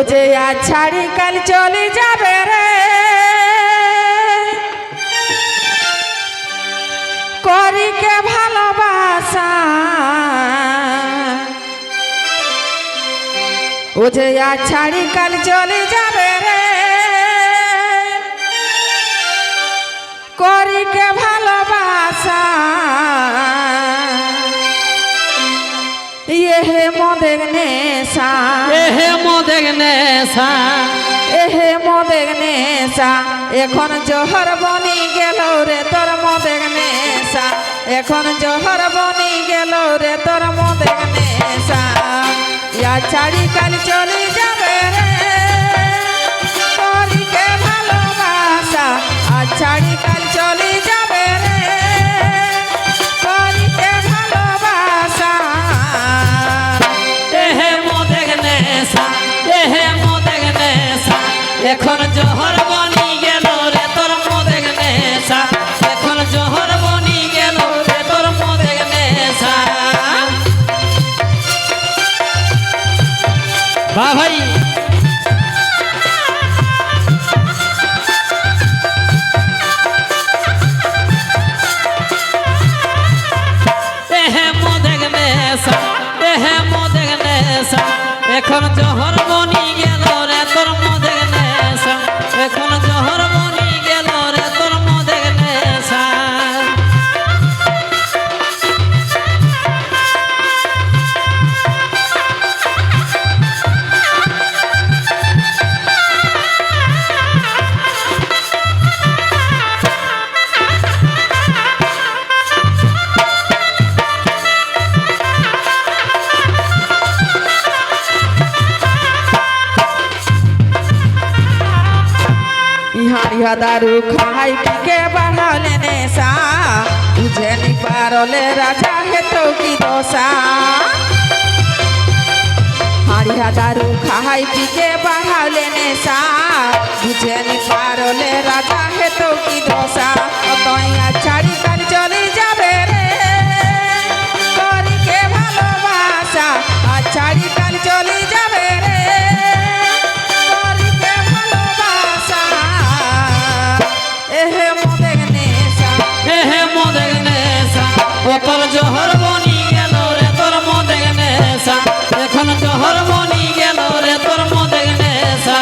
যে আজ ছাড়ি কাল চলে যাবে রে, করি কে ভালোবাসা। ও যে আজ ছাড়ি কাল চলে যাবে রে, করি কে ভালোবাসা। এহে মদের নেশা, এহে মদের নেশা, এহে মদের নেশা। এখন জহর বনি গেল রে তোর মদের নেশা, এখন জহর বনি গেল রে তোর মদের নেশা। ইয়া ছাড়ি কাল চলে যাবে রে, করি কে ভালোবাসা। আজ ছাড়ি কাল চলে যাবে রে, করি কে ভালোবাসা। এহে মদের নেশা, এহে মদের নেশা। এখন জহর বনি গেল রে তোর মদের নেশা, এখন জহর বনি গেল রে তোর মদের নেশা। বাহ ভাই, এহে মদের নেশা, এহে মদের নেশা। এখন জহর বনি গেল রে তোর মদের নেশা, এখন জহর বনি গেল রে তোর মদের নেশা। ইহা দারু খাই পিকে বাড়ালে নেশা, বুঝে নি পারলে রাজা হেতো কি দশা। হাড়িয়া দারু খাই পিকে বাড়ালে নেশা, বুঝে নি পারলে রাজা হেতো কি দশা। তইয়া ছাড়ি কাল চলে যাবে রে, করি কে ভালোবাসা। আর ছাড়ি কাল চলে যাবে রে, করি কে ভালোবাসা। এহে মদের নেশা, এহে মদের নেশা। ও তোর জহর বনি গেল রে তোর মদের নেশা, এখন জহর বনি গেল রে তোর মদের নেশা।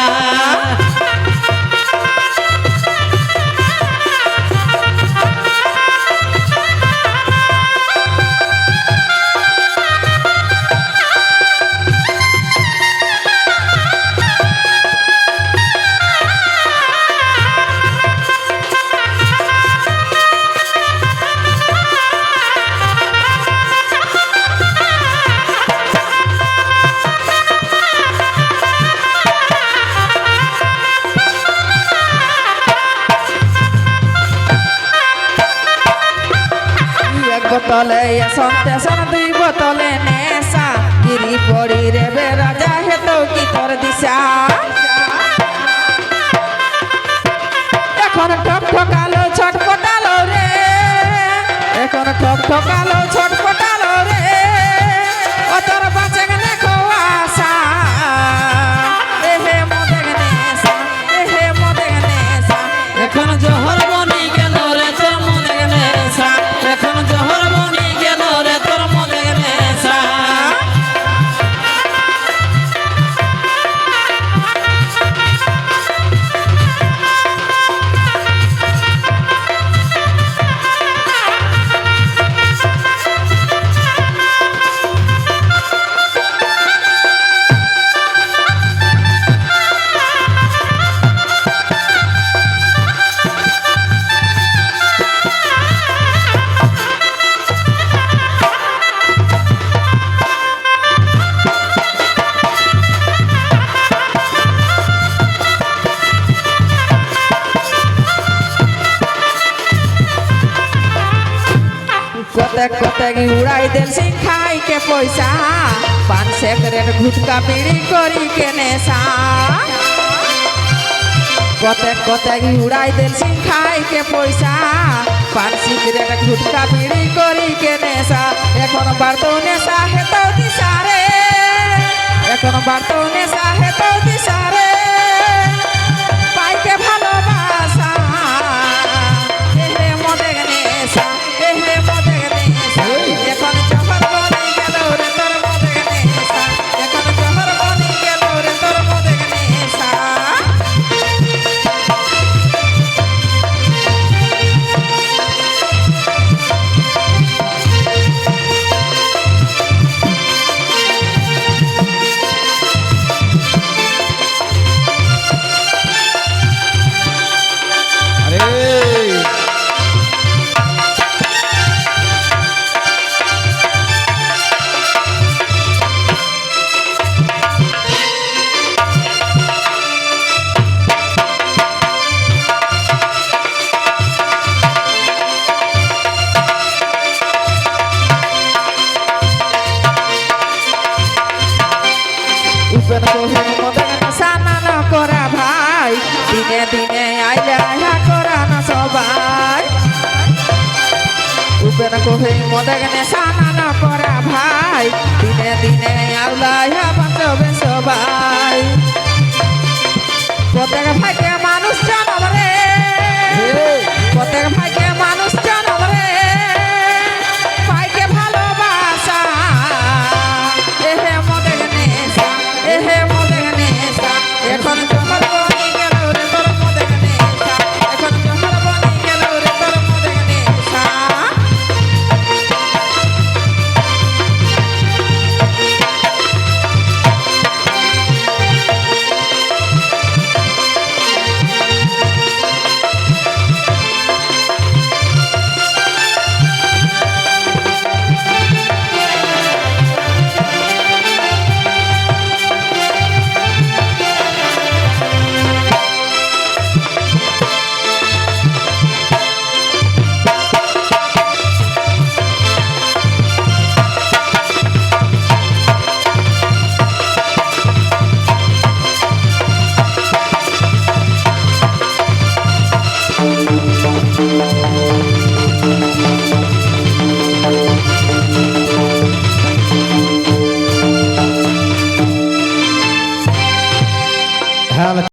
এক বোতলে সন্তেশন, দুই বোতলে নেশা। গিরি পড়ি রে বে রাজা হেতো কি তোর দিশা। এখন ঠক ঠকালো ছটপটালো রে, এখন ঠক ঠকালো ছটপটালো রে। ও তোর বাঁচে দেখো আশা। এহে মদের নেশা, এহে মদের নেশা। এখন জহর বনি গেল রে তোর মদের নেশা, এখন জহর বনি গেল রে তোর মদের নেশা। कतेक कतेक उड़ाई दिल सिंह खाई के पैसा, पान सिगरेट गुटखा बीड़ी करी के नेशा। कतेक कतेक उड़ाई दिल सिंह खाई के पैसा, पान सिगरेट गुटखा बीड़ी करी के नेशा। এখন বাড়তো নেশা হেতো দিশা রে, এখন বাড়তো নেশা হেতো দিশারে পাইকে ভালোবাসা এহে মদেগ নেশা এহে মদেগ নেশা এখন জহর বনি গেল রে তোর মদেগ নেশা এখন জহর বনি গেল রে তোর মদেগ নেশা উপেন কহিন মদেগ নেশা না করা ভাই দিনে দিনে আইলে আয়া করা না সবাই উপেন কহিন মদেগ নেশা না করা ভাই দিনে দিনে আউলা বাঁচবে সবাই প্রত্যেক ভাইকে